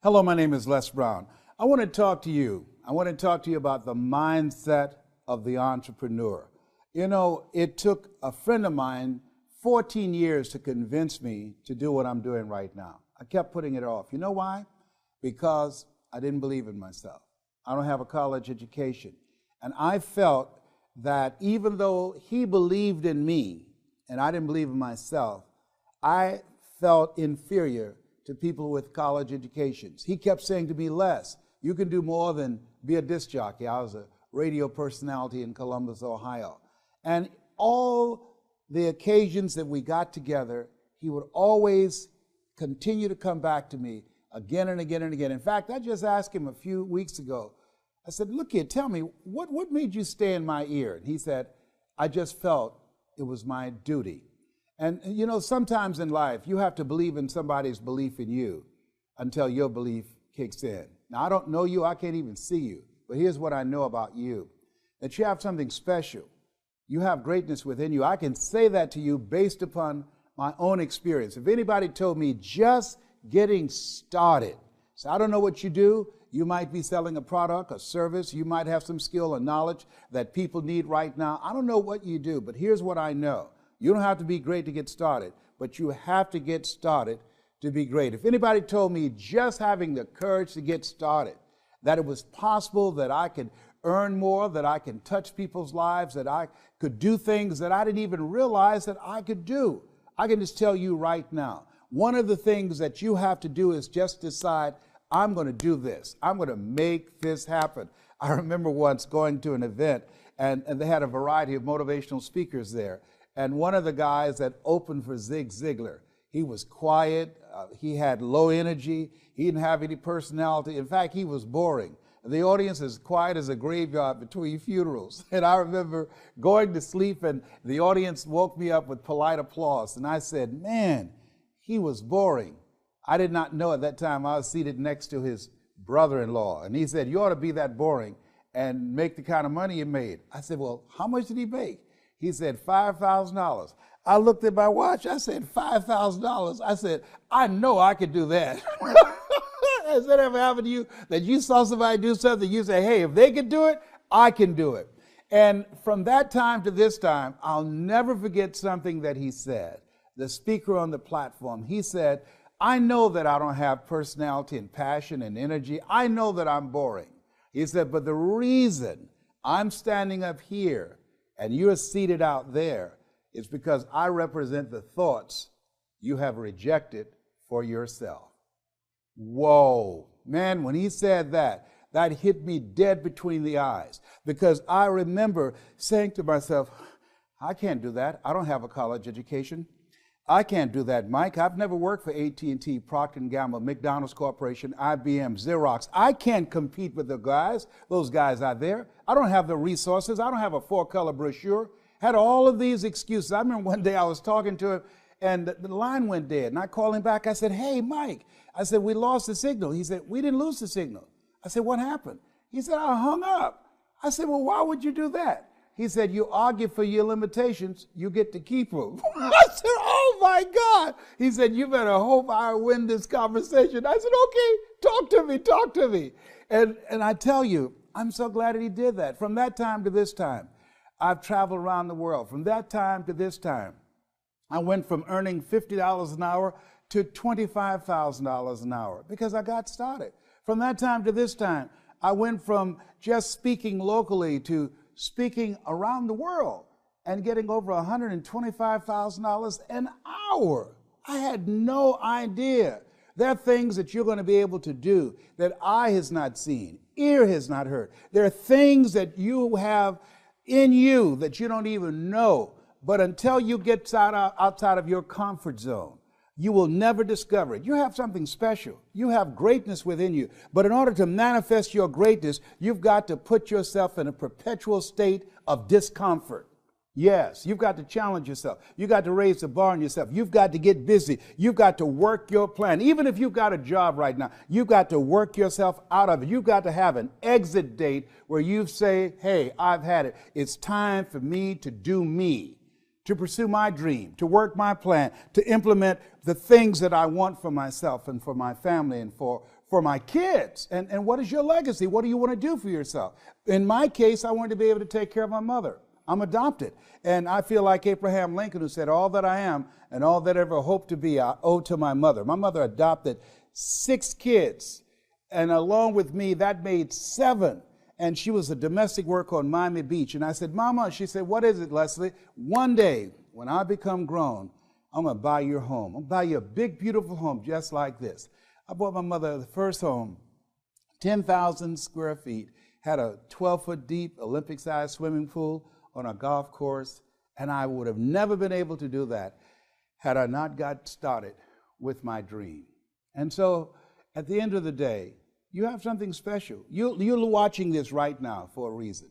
Hello, my name is Les Brown. I want to talk to you. I want to talk to you about the mindset of the entrepreneur. You know, it took a friend of mine 14 years to convince me to do what I'm doing right now. I kept putting it off. You know why? Because I didn't believe in myself. I don't have a college education. And I felt that even though he believed in me and I didn't believe in myself, I felt inferior to people with college educations. He kept saying to me, Les, you can do more than be a disc jockey. I was a radio personality in Columbus, Ohio. And all the occasions that we got together, he would always continue to come back to me again and again and again. In fact, I just asked him a few weeks ago, I said, look here, tell me, what made you stay in my ear? And he said, I just felt it was my duty. And you know, sometimes in life, you have to believe in somebody's belief in you until your belief kicks in. Now, I don't know you, I can't even see you, but here's what I know about you, that you have something special. You have greatness within you. I can say that to you based upon my own experience. If anybody told me just getting started, so I don't know what you do, you might be selling a product, a service, you might have some skill or knowledge that people need right now. I don't know what you do, but here's what I know. You don't have to be great to get started, but you have to get started to be great. If anybody told me just having the courage to get started, that it was possible that I could earn more, that I can touch people's lives, that I could do things that I didn't even realize that I could do, I can just tell you right now, one of the things that you have to do is just decide, I'm going to do this. I'm going to make this happen. I remember once going to an event, and they had a variety of motivational speakers there. And one of the guys that opened for Zig Ziglar, he was quiet, he had low energy, he didn't have any personality. In fact, he was boring. The audience is quiet as a graveyard between funerals. And I remember going to sleep and the audience woke me up with polite applause. And I said, man, he was boring. I did not know at that time I was seated next to his brother-in-law. And he said, you ought to be that boring and make the kind of money you made. I said, well, how much did he make? He said, $5,000. I looked at my watch. I said, $5,000. I said, I know I could do that. Has that ever happened to you? That you saw somebody do something, you say, hey, if they can do it, I can do it. And from that time to this time, I'll never forget something that he said. The speaker on the platform, he said, I know that I don't have personality and passion and energy. I know that I'm boring. He said, but the reason I'm standing up here and you're seated out there, it's because I represent the thoughts you have rejected for yourself. Whoa, man, when he said that, that hit me dead between the eyes, because I remember saying to myself, I can't do that. I don't have a college education. I can't do that, Mike. I've never worked for AT&T, Procter & Gamble, McDonald's Corporation, IBM, Xerox. I can't compete with those guys out there. I don't have the resources. I don't have a 4-color brochure. Had all of these excuses. I remember one day I was talking to him and the line went dead. And I called him back. I said, hey, Mike. I said, we lost the signal. He said, we didn't lose the signal. I said, what happened? He said, I hung up. I said, well, why would you do that? He said, you argue for your limitations, you get to keep them. I said, oh my God. He said, you better hope I win this conversation. I said, okay, talk to me. And I tell you, I'm so glad that he did that. From that time to this time, I've traveled around the world. From that time to this time, I went from earning $50 an hour to $25,000 an hour because I got started. From that time to this time, I went from just speaking locally to speaking around the world and getting over $125,000 an hour. I had no idea. There are things that you're going to be able to do that eye has not seen, ear has not heard. There are things that you have in you that you don't even know. But until you get outside of your comfort zone, you will never discover it. You have something special. You have greatness within you. But in order to manifest your greatness, you've got to put yourself in a perpetual state of discomfort. Yes, you've got to challenge yourself. You've got to raise the bar on yourself. You've got to get busy. You've got to work your plan. Even if you've got a job right now, you've got to work yourself out of it. You've got to have an exit date where you say, hey, I've had it. It's time for me to do me, to pursue my dream, to work my plan, to implement the things that I want for myself and for my family and for for my kids. And what is your legacy? What do you want to do for yourself? In my case, I wanted to be able to take care of my mother. I'm adopted. And I feel like Abraham Lincoln, who said, all that I am and all that I ever hope to be, I owe to my mother. My mother adopted 6 kids. And along with me, that made 7. And she was a domestic worker on Miami Beach. And I said, Mama, she said, what is it, Leslie? One day, when I become grown, I'm going to buy your home. I'm going to buy you a big, beautiful home just like this. I bought my mother the first home, 10,000 square feet, had a 12-foot deep Olympic-sized swimming pool on a golf course. And I would have never been able to do that had I not got started with my dream. And so at the end of the day, you have something special. You're watching this right now for a reason,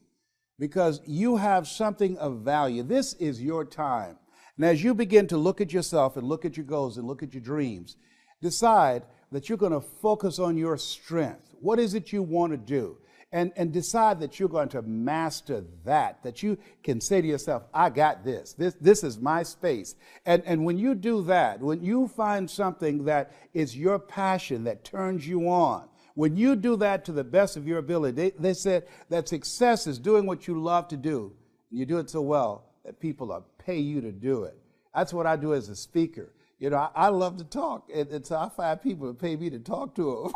because you have something of value. This is your time. And as you begin to look at yourself and look at your goals and look at your dreams, decide that you're going to focus on your strength. What is it you want to do? And decide that you're going to master that you can say to yourself, I got this. This is my space. And when you do that, when you find something that is your passion, that turns you on, when you do that to the best of your ability, they said that success is doing what you love to do. And you do it so well that people pay you to do it. That's what I do as a speaker. You know, I love to talk. And so I find people to pay me to talk to them.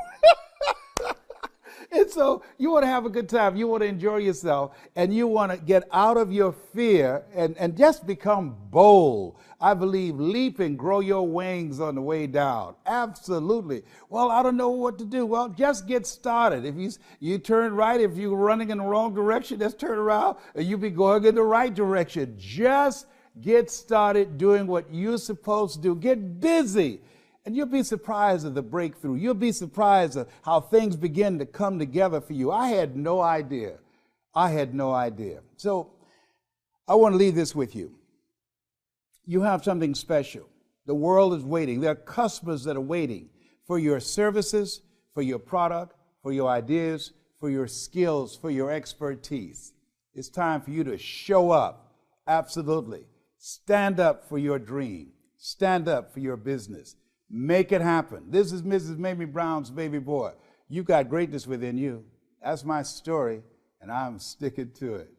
And so you want to have a good time. You want to enjoy yourself. And you want to get out of your fear and just become bold. I believe leap and grow your wings on the way down. Absolutely. Well, I don't know what to do. Well, just get started. If you turn right, if you're running in the wrong direction, just turn around and you'll be going in the right direction. Just get started doing what you're supposed to do. Get busy. And you'll be surprised at the breakthrough. You'll be surprised at how things begin to come together for you. I had no idea. I had no idea. So I want to leave this with you. You have something special. The world is waiting. There are customers that are waiting for your services, for your product, for your ideas, for your skills, for your expertise. It's time for you to show up. Absolutely. Stand up for your dream. Stand up for your business. Make it happen. This is Mrs. Mamie Brown's baby boy. You've got greatness within you. That's my story, and I'm sticking to it.